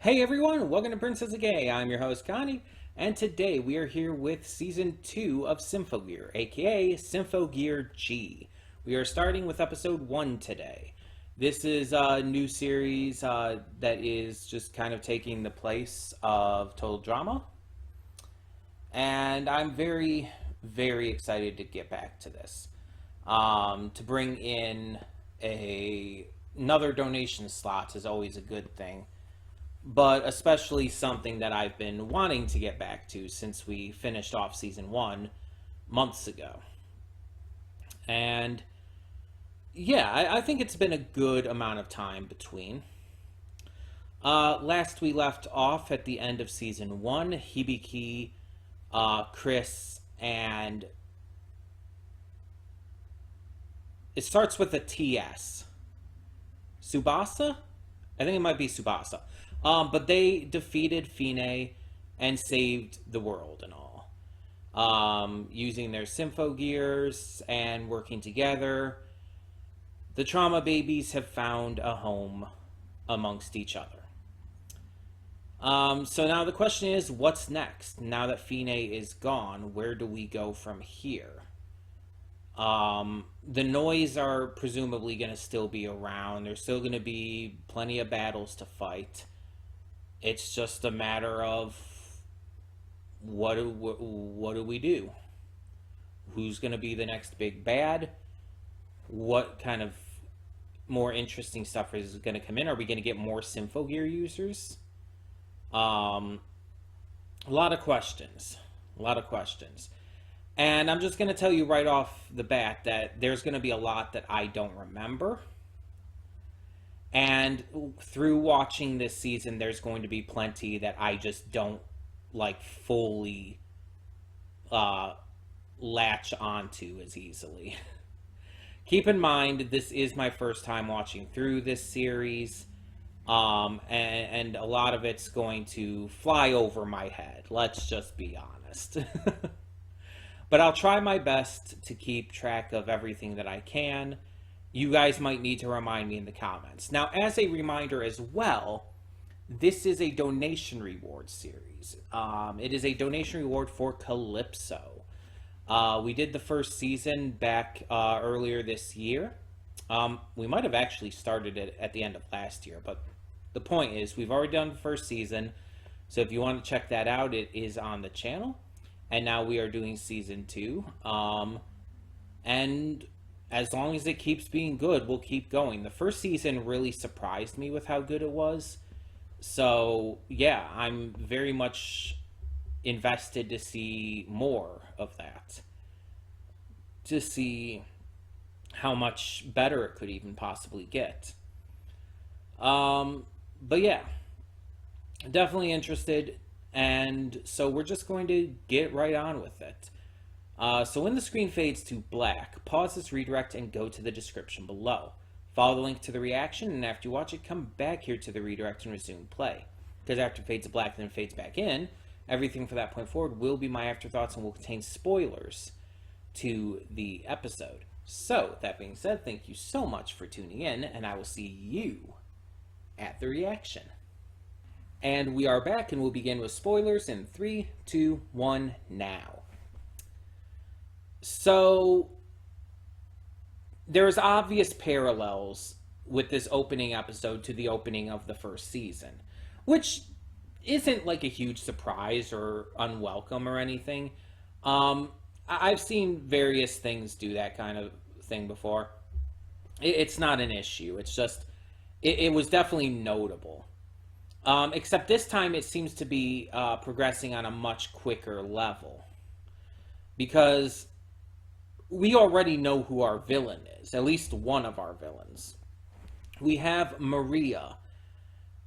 Hey everyone, welcome to Princess of Gay. I'm your host Connie, and today we are here with Season 2 of Symphogear, aka Symphogear G. We are starting with Episode 1 today. This is a new series that is just kind of taking the place of Total Drama, and I'm very, very excited to get back to this. To bring in another donation slot is always a good thing, but especially something that I've been wanting to get back to since we finished off Season 1 months ago. And yeah, I think it's been a good amount of time between. Last we left off at the end of Season 1, Hibiki, Chris, and it starts with a TS. Tsubasa? I think it might be Tsubasa. But they defeated Fine and saved the world and all. Using their Symphogears and working together, the trauma babies have found a home amongst each other. So now the question is, what's next? Now that Fine is gone, where do we go from here? The noise are presumably going to still be around. There's still going to be plenty of battles to fight. It's just a matter of what do we do? Who's going to be the next big bad? What kind of more interesting stuff is going to come in? Are we going to get more Symphogear users? A lot of questions. And I'm just going to tell you right off the bat that there's going to be a lot that I don't remember. And through watching this season, there's going to be plenty that I just don't fully latch onto as easily. Keep in mind, this is my first time watching through this series, and a lot of it's going to fly over my head. Let's just be honest. But I'll try my best to keep track of everything that I can. You guys might need to remind me in the comments. Now, as a reminder as well, this is a donation reward series. It is a donation reward for Calypso. We did the first season back earlier this year. We might have actually started it at the end of last year, but the point is we've already done the first season. So if you want to check that out, it is on the channel. And now we are doing Season 2. And as long as it keeps being good, we'll keep going. The first season really surprised me with how good it was. So, yeah, I'm very much invested to see more of that. To see how much better it could even possibly get. But yeah, definitely interested. And so we're just going to get right on with it. So when the screen fades to black, pause this redirect and go to the description below. Follow the link to the reaction, and after you watch it, come back here to the redirect and resume play. Because after it fades to black and then fades back in, everything from that point forward will be my afterthoughts and will contain spoilers to the episode. So, that being said, thank you so much for tuning in, and I will see you at the reaction. And we are back, and we'll begin with spoilers in 3, 2, 1, now. So, there's obvious parallels with this opening episode to the opening of the first season, which isn't a huge surprise or unwelcome or anything. I've seen various things do that kind of thing before. It's not an issue. It's just, it was definitely notable. Except this time it seems to be progressing on a much quicker level. Because we already know who our villain is, at least one of our villains. We have Maria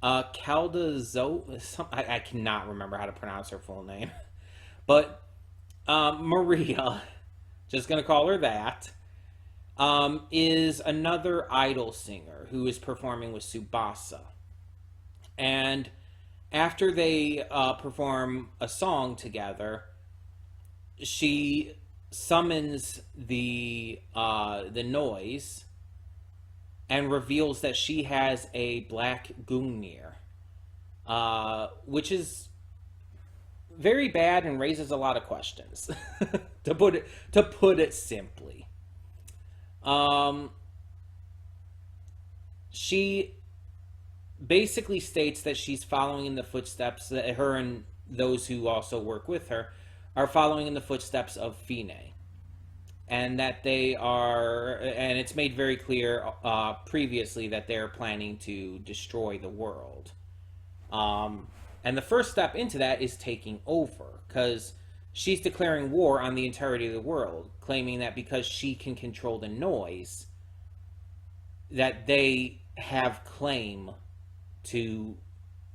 Caldazo. I cannot remember how to pronounce her full name, but Maria, just gonna call her that, is another idol singer who is performing with Tsubasa. And after they perform a song together, she summons the noise and reveals that she has a black Gungnir. which is very bad and raises a lot of questions, to put it simply. Um, she basically states that she's following in the footsteps that her and those who also work with her are following in the footsteps of Fine, and that they are, and it's made very clear previously that they're planning to destroy the world. Um, and the first step into that is taking over, because she's declaring war on the entirety of the world, claiming that because she can control the noise, that they have claim to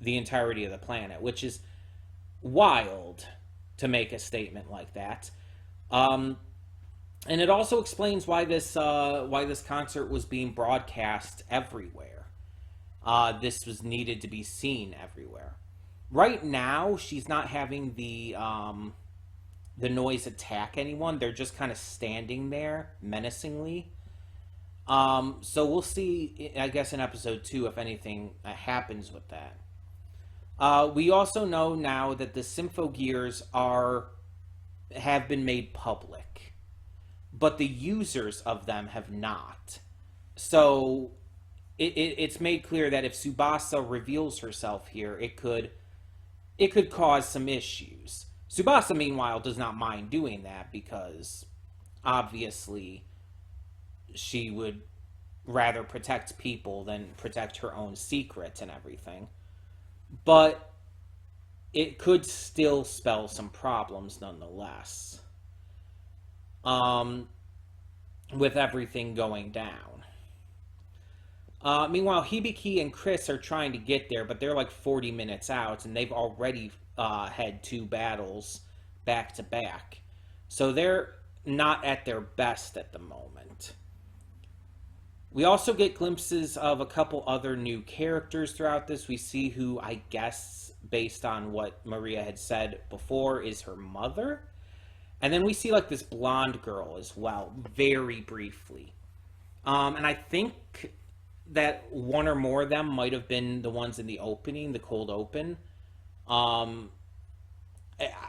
the entirety of the planet, which is wild to make a statement like that. Um, and it also explains why this concert was being broadcast everywhere. This was needed to be seen everywhere. Right now, she's not having the noise attack anyone. They're just kind of standing there menacingly. So we'll see, I guess, in episode 2 if anything happens with that. We also know now that the Symphogears have been made public, but the users of them have not. So it's made clear that if Tsubasa reveals herself here, it could cause some issues. Tsubasa, meanwhile, does not mind doing that because obviously she would rather protect people than protect her own secrets and everything. But it could still spell some problems nonetheless, um, with everything going down. Meanwhile, Hibiki and Chris are trying to get there, but they're like 40 minutes out, and they've already had 2 battles back to back. So they're not at their best at the moment. We also get glimpses of a couple other new characters throughout this. We see who, I guess, based on what Maria had said before, is her mother. And then we see like this blonde girl as well, very briefly. And I think that one or more of them might have been the ones in the opening, the cold open. Um,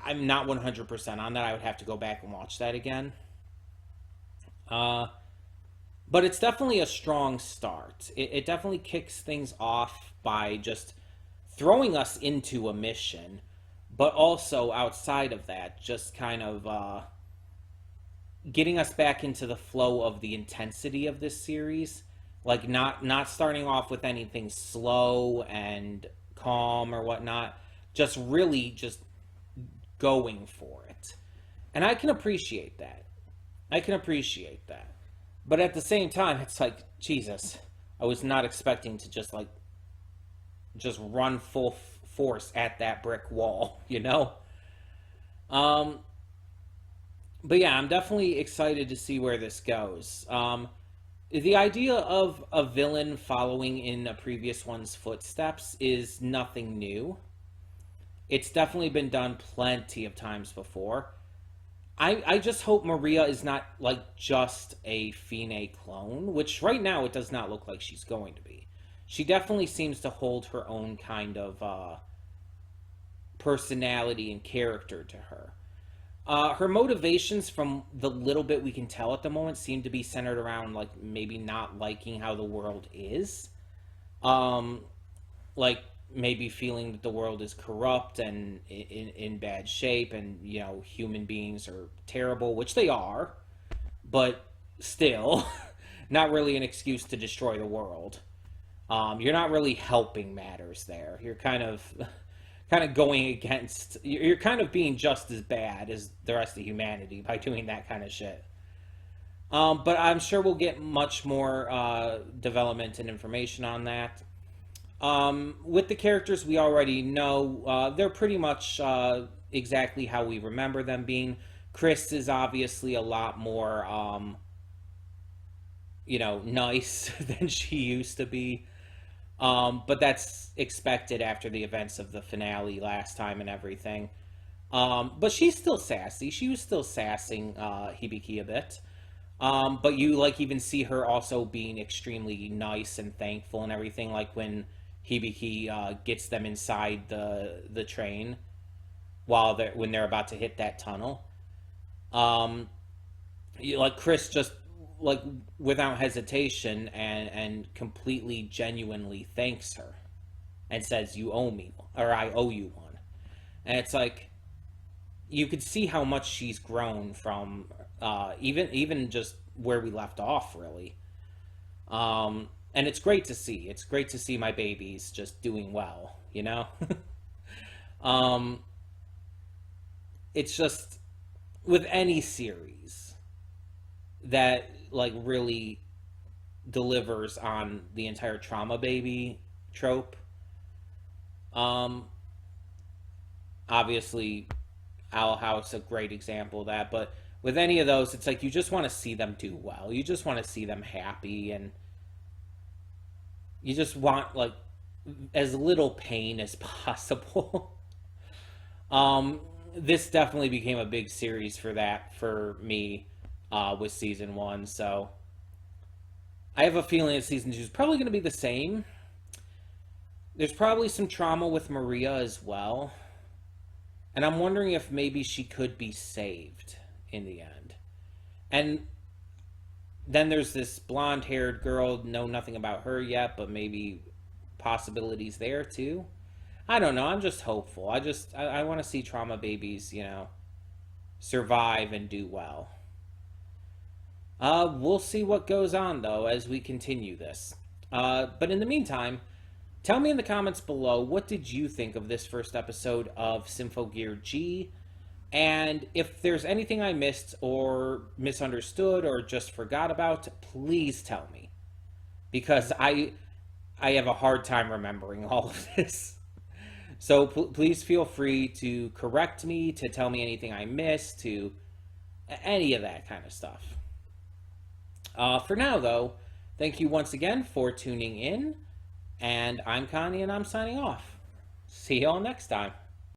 I'm not 100% on that. I would have to go back and watch that again. Uh, but it's definitely a strong start. It definitely kicks things off by just throwing us into a mission, but also outside of that, just kind of getting us back into the flow of the intensity of this series. Like not starting off with anything slow and calm or whatnot, just really just going for it. And I can appreciate that. I can appreciate that. But at the same time, it's like, Jesus, I was not expecting to just run full force at that brick wall, you know? Um, but yeah, I'm definitely excited to see where this goes. The idea of a villain following in a previous one's footsteps is nothing new. It's definitely been done plenty of times before. I just hope Maria is not like just a Fine clone, which right now it does not look like she's going to be. She definitely seems to hold her own kind of personality and character to her. Her motivations, from the little bit we can tell at the moment, seem to be centered around like maybe not liking how the world is, um, like maybe feeling that the world is corrupt and in bad shape, and human beings are terrible, which they are, but still, not really an excuse to destroy the world. You're not really helping matters there. You're kind of going against, you're kind of being just as bad as the rest of humanity by doing that kind of shit. But I'm sure we'll get much more development and information on that. With the characters we already know, they're pretty much exactly how we remember them being. Chris is obviously a lot more nice than she used to be. But that's expected after the events of the finale last time and everything. But she's still sassy. She was still sassing Hibiki a bit. But you like even see her also being extremely nice and thankful and everything. Like when Hibiki gets them inside the train while when they're about to hit that tunnel. Like Chris just like without hesitation and completely genuinely thanks her and says, "You owe me one," or "I owe you one." And it's like you could see how much she's grown from even just where we left off, really. And it's great to see. It's great to see my babies just doing well, you know? um, it's just with any series that like really delivers on the entire trauma baby trope. Um, Obviously, Owl House a great example of that, but with any of those, it's like you just want to see them do well. You just want to see them happy, and you just want like as little pain as possible. um, this definitely became a big series for that for me with season one. So I have a feeling that season two is probably going to be the same. There's probably some trauma with Maria as well. And I'm wondering if maybe she could be saved in the end. And then there's this blonde-haired girl, know nothing about her yet, but maybe possibilities there too. I don't know. I'm just hopeful. I want to see trauma babies, survive and do well. We'll see what goes on though as we continue this. But in the meantime, tell me in the comments below, what did you think of this first episode of Symphogear G? And if there's anything I missed or misunderstood or just forgot about, please tell me. Because I have a hard time remembering all of this. So please feel free to correct me, to tell me anything I missed, to any of that kind of stuff. For now, though, thank you once again for tuning in. And I'm Connie, and I'm signing off. See y'all next time.